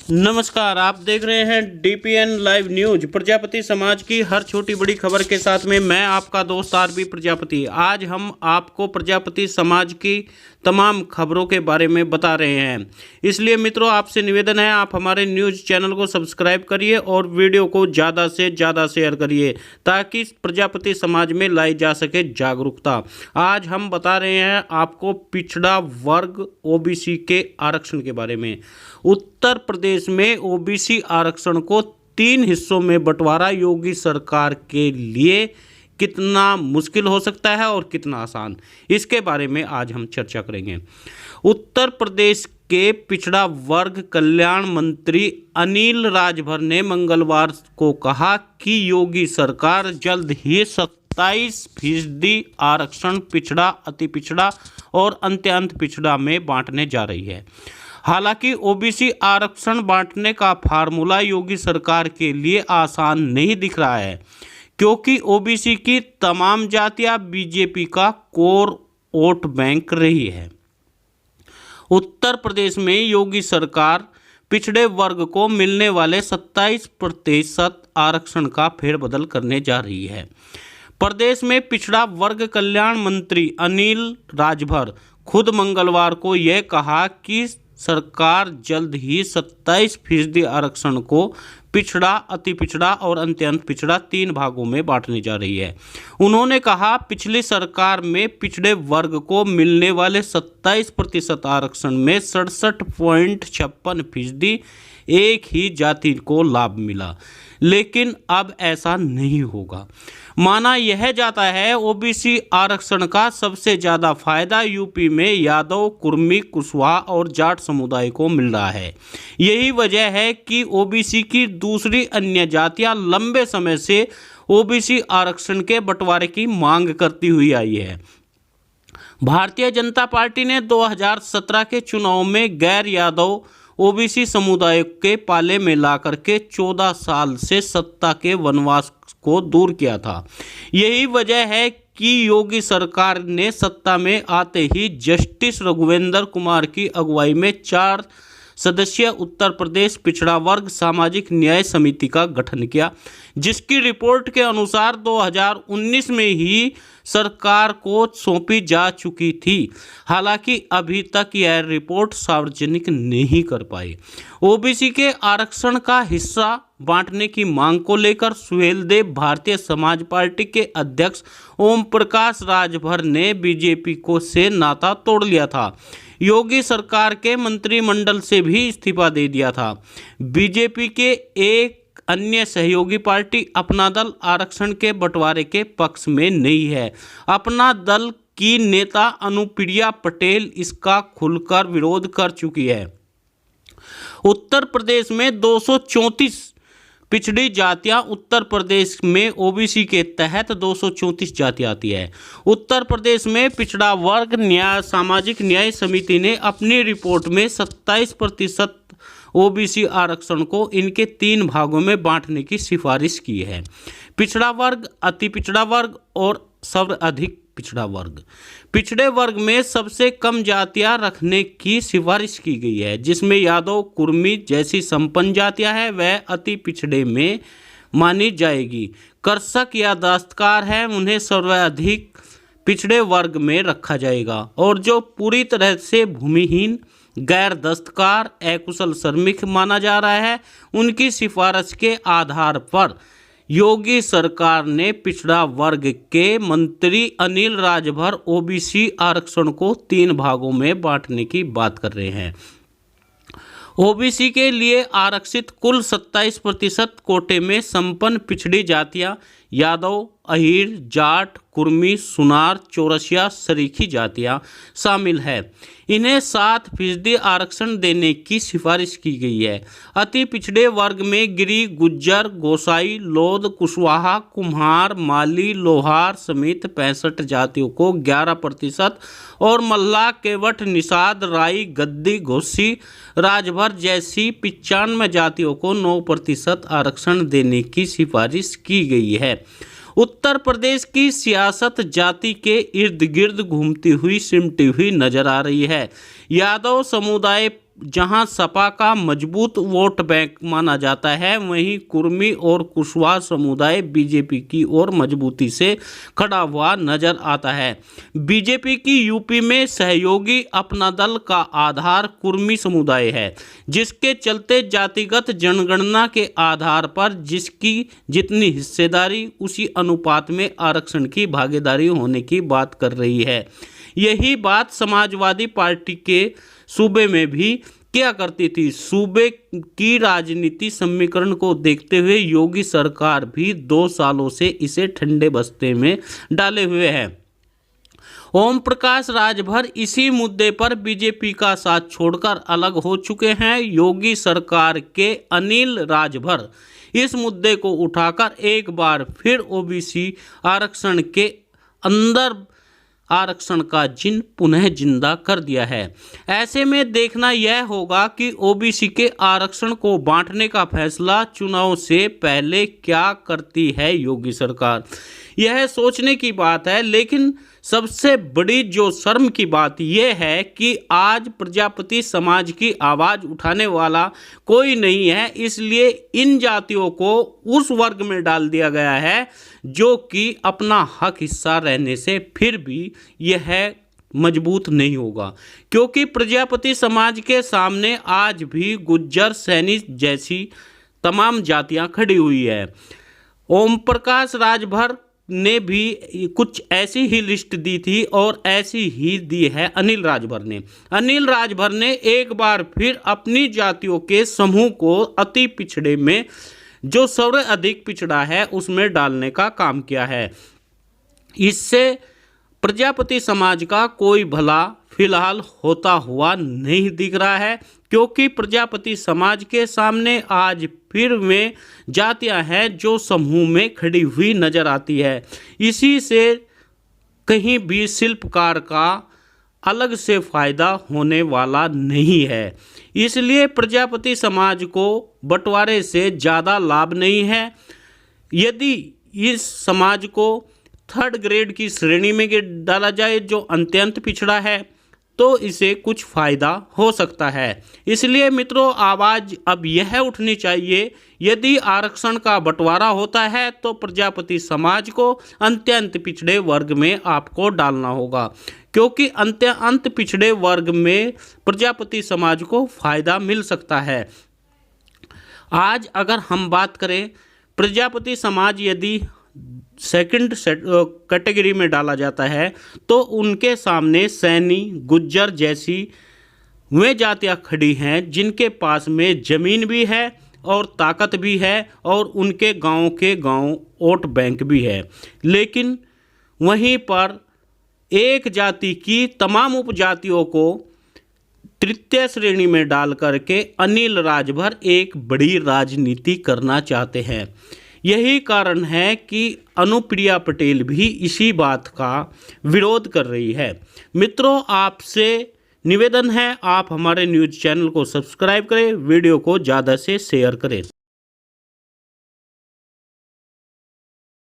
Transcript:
नमस्कार, आप देख रहे हैं डीपीएन लाइव न्यूज। प्रजापति समाज की हर छोटी बड़ी खबर के साथ में मैं आपका दोस्त आरबी प्रजापति। आज हम आपको प्रजापति समाज की तमाम खबरों के बारे में बता रहे हैं। इसलिए मित्रों, आपसे निवेदन है, आप हमारे न्यूज चैनल को सब्सक्राइब करिए और वीडियो को ज़्यादा से ज़्यादा शेयर करिए ताकि प्रजापति समाज में लाई जा सके जागरूकता। आज हम बता रहे हैं आपको पिछड़ा वर्ग ओबीसी के आरक्षण के बारे में। उत्तर प्रदेश में ओबीसी आरक्षण को 3 हिस्सों में बंटवारा योगी सरकार के लिए कितना मुश्किल हो सकता है और कितना आसान, इसके बारे में आज हम चर्चा करेंगे। उत्तर प्रदेश के पिछड़ा वर्ग कल्याण मंत्री अनिल राजभर ने मंगलवार को कहा कि योगी सरकार जल्द ही 27% आरक्षण पिछड़ा, अति पिछड़ा और अत्यंत पिछड़ा में बांटने जा रही है। हालांकि ओबीसी आरक्षण बांटने का फार्मूला योगी सरकार के लिए आसान नहीं दिख रहा है, क्योंकि ओबीसी की तमाम जातियां बीजेपी का कोर वोट बैंक रही है। उत्तर प्रदेश में योगी सरकार पिछड़े वर्ग को मिलने वाले 27% आरक्षण का फेरबदल करने जा रही है। प्रदेश में पिछड़ा वर्ग कल्याण मंत्री अनिल राजभर खुद मंगलवार को यह कहा कि सरकार जल्द ही 27% आरक्षण को पिछड़ा, अति पिछड़ा और अत्यंत पिछड़ा 3 भागों में बांटने जा रही है। उन्होंने कहा, पिछली सरकार में पिछड़े वर्ग को मिलने वाले 27% आरक्षण में 67.56% एक ही जाति को लाभ मिला, लेकिन अब ऐसा नहीं होगा। माना यह जाता है ओबीसी आरक्षण का सबसे ज़्यादा फायदा यूपी में यादव, कुर्मी, कुशवाहा और जाट समुदाय को मिल रहा है। यही वजह है कि ओबीसी की दूसरी अन्य जातियां लंबे समय से ओबीसी आरक्षण के बंटवारे की मांग करती हुई आई है। भारतीय जनता पार्टी ने 2017 के चुनाव में गैर यादव ओबीसी समुदाय के पाले में लाकर के 14 साल से सत्ता के वनवास को दूर किया था। यही वजह है कि योगी सरकार ने सत्ता में आते ही जस्टिस रघुवेंद्र कुमार की अगुवाई में 4 सदस्यीय उत्तर प्रदेश पिछड़ा वर्ग सामाजिक न्याय समिति का गठन किया, जिसकी रिपोर्ट के अनुसार 2019 में ही सरकार को सौंपी जा चुकी थी। हालांकि अभी तक यह रिपोर्ट सार्वजनिक नहीं कर पाई। ओबीसी के आरक्षण का हिस्सा बांटने की मांग को लेकर सुहेलदेव भारतीय समाज पार्टी के अध्यक्ष ओम प्रकाश राजभर ने बीजेपी को से नाता तोड़ लिया था। योगी सरकार के मंत्रिमंडल से भी इस्तीफा दे दिया था। बीजेपी के एक अन्य सहयोगी पार्टी अपना दल आरक्षण के बंटवारे के पक्ष में नहीं है। अपना दल की नेता अनुप्रिया पटेल इसका खुलकर विरोध कर चुकी है। उत्तर प्रदेश में 234 पिछड़ी जातियां, उत्तर प्रदेश में ओबीसी के तहत 234 जातियां आती है। उत्तर प्रदेश में पिछड़ा वर्ग न्याय सामाजिक न्याय समिति ने अपनी रिपोर्ट में 27% ओबीसी आरक्षण को इनके 3 भागों में बांटने की सिफारिश की है। पिछड़ा वर्ग, अति पिछड़ा वर्ग और सर्वाधिक पिछड़ा वर्ग। पिछड़े वर्ग में सबसे कम जातियां रखने की सिफारिश की गई है, जिसमें यादव, कुर्मी जैसी संपन्न जातियां हैं वह अति पिछड़े में मानी जाएगी। कृषक या दस्तकार हैं, उन्हें सर्वाधिक पिछड़े वर्ग में रखा जाएगा, और जो पूरी तरह से भूमिहीन, गैर दस्तकार, अकुशल श्रमिक माना जा रहा है, उनकी सिफारिश के आधार पर योगी सरकार ने पिछड़ा वर्ग के मंत्री अनिल राजभर ओबीसी आरक्षण को 3 भागों में बांटने की बात कर रहे हैं। ओबीसी के लिए आरक्षित कुल 27% कोटे में संपन्न पिछड़ी जातियां यादव, अहीर, जाट, कुर्मी, सुनार, चौरसिया, सरीखी जातियां शामिल है। इन्हें 7% आरक्षण देने की सिफारिश की गई है। अति पिछड़े वर्ग में गिरी, गुज्जर, गोसाई, लोध, कुशवाहा, कुम्हार, माली, लोहार समेत 65 जातियों को 11% और मल्लाह, केवट, निषाद, राई, गद्दी, घोसी, राजभर जैसी 95 जातियों को 9% आरक्षण देने की सिफारिश की गई है। उत्तर प्रदेश की सियासत जाति के इर्द गिर्द घूमती हुई, सिमटी हुई नजर आ रही है। यादव समुदाय जहां सपा का मजबूत वोट बैंक माना जाता है, वहीं कुर्मी और कुशवाहा समुदाय बीजेपी की ओर मजबूती से खड़ा हुआ नजर आता है। बीजेपी की यूपी में सहयोगी अपना दल का आधार कुर्मी समुदाय है, जिसके चलते जातिगत जनगणना के आधार पर जिसकी जितनी हिस्सेदारी उसी अनुपात में आरक्षण की भागीदारी होने की बात कर रही है। यही बात समाजवादी पार्टी के सूबे में भी क्या करती थी। सूबे की राजनीति समीकरण को देखते हुए योगी सरकार भी 2 सालों से इसे ठंडे बस्ते में डाले हुए है। ओम प्रकाश राजभर इसी मुद्दे पर बीजेपी का साथ छोड़कर अलग हो चुके हैं। योगी सरकार के अनिल राजभर इस मुद्दे को उठाकर एक बार फिर ओबीसी आरक्षण के अंदर आरक्षण का जिन पुनः जिंदा कर दिया है। ऐसे में देखना यह होगा कि ओबीसी के आरक्षण को बांटने का फैसला चुनाव से पहले क्या करती है योगी सरकार, यह सोचने की बात है। लेकिन सबसे बड़ी जो शर्म की बात यह है कि आज प्रजापति समाज की आवाज़ उठाने वाला कोई नहीं है, इसलिए इन जातियों को उस वर्ग में डाल दिया गया है जो कि अपना हक हिस्सा रहने से फिर भी यह मजबूत नहीं होगा, क्योंकि प्रजापति समाज के सामने आज भी गुज्जर, सैनी जैसी तमाम जातियां खड़ी हुई है। ओम प्रकाश राजभर ने भी कुछ ऐसी ही लिस्ट दी थी और ऐसी ही दी है अनिल राजभर ने। अनिल राजभर ने एक बार फिर अपनी जातियों के समूह को अति पिछड़े में, जो सबसे अधिक पिछड़ा है, उसमें डालने का काम किया है। इससे प्रजापति समाज का कोई भला फिलहाल होता हुआ नहीं दिख रहा है, क्योंकि प्रजापति समाज के सामने आज फिर वे जातियां हैं जो समूह में खड़ी हुई नजर आती है। इसी से कहीं भी शिल्पकार का अलग से फायदा होने वाला नहीं है, इसलिए प्रजापति समाज को बंटवारे से ज़्यादा लाभ नहीं है। यदि इस समाज को 3rd ग्रेड की श्रेणी में डाला जाए, जो अत्यंत पिछड़ा है, तो इसे कुछ फ़ायदा हो सकता है। इसलिए मित्रों, आवाज़ अब यह उठनी चाहिए, यदि आरक्षण का बंटवारा होता है तो प्रजापति समाज को अत्यंत पिछड़े वर्ग में आपको डालना होगा, क्योंकि अत्यंत पिछड़े वर्ग में प्रजापति समाज को फ़ायदा मिल सकता है। आज अगर हम बात करें, प्रजापति समाज यदि 2nd कैटेगरी में डाला जाता है तो उनके सामने सैनी, गुज्जर जैसी वे जातियां खड़ी हैं जिनके पास में ज़मीन भी है और ताकत भी है और उनके गांव के गांव वोट बैंक भी है। लेकिन वहीं पर एक जाति की तमाम उपजातियों को 3य श्रेणी में डाल करके अनिल राजभर एक बड़ी राजनीति करना चाहते हैं। यही कारण है कि अनुप्रिया पटेल भी इसी बात का विरोध कर रही है। मित्रों, आपसे निवेदन है, आप हमारे न्यूज़ चैनल को सब्सक्राइब करें, वीडियो को ज़्यादा से शेयर करें।